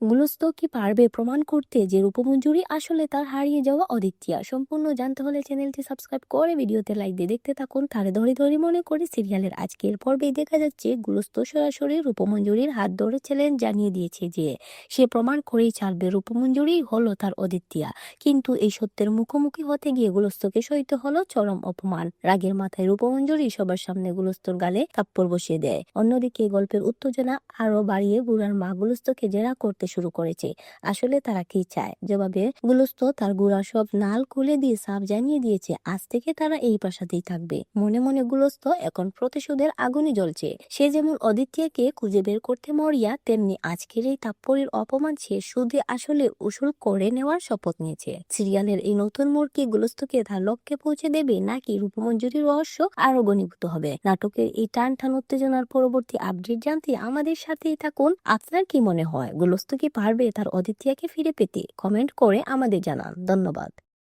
গুলস্ত কি পারবে প্রমাণ করতে যে রূপমঞ্জুরি আসলে তার হারিয়ে যাওয়া অদিতিয়া? সম্পূর্ণ জানতে হলে চ্যানেলটি সাবস্ক্রাইব করে ভিডিওতে লাইক দিয়ে দেখতে থাকুন। তারে ধরে ধরে মনে করে সিরিয়ালের আজকের পর্বে দেখা যাচ্ছে গুলস্ত সরাসরি রূপমঞ্জুরির হাত ধরেছিলেন, জানিয়ে দিয়েছে যে সে প্রমাণ করেই ছাড়বে রূপমঞ্জুরি হলো তার অদিতিয়া। কিন্তু এই সত্যের মুখোমুখি হতে গিয়ে গুলস্তকে সইতে হলো চরম অপমান। রাগের মাথায় রূপমঞ্জুরি সবার সামনে গুলস্তর গালে থাপ্পড় বসিয়ে দেয়। অন্যদিকে গল্পের উত্তেজনা আরো বাড়িয়ে গুড়ার মা গুলস্তকে জেরা করতে শুরু করেছে। আসলে তারা কি চায়? জবাবে গুলস্ত তার গুড়া সব নাল খুলে দিয়ে সাফ জানিয়ে দিয়েছে আজ থেকে তারা এই প্রাসাদেই থাকবে। মনে মনে গুলস্ত এখন প্রতিশোধের আগুনে জ্বলছে। সে যেমন অদিতিয়াকে খুঁজে বের করতে মরিয়া, তেমনি আজকের এই তাপ্পরের অপমান সে শুধু আসলে উসুল করে নেওয়ার শপথ নিয়েছে। সিরিয়ালের এই নতুন মোড় কি গুলস্তকে তার লক্ষ্যে পৌঁছে দেবে, নাকি রূপমঞ্জুরির রহস্য আরো ঘনীভূত হবে? নাটকের এই টান টান উত্তেজনার পরবর্তী আপডেট জানতে আমাদের সাথেই থাকুন। আপনার কি মনে হয়, গুলস্ত কি পারবে তার অদিতিয়াকে ফিরে পেতে? কমেন্ট করে আমাদের জানান। ধন্যবাদ।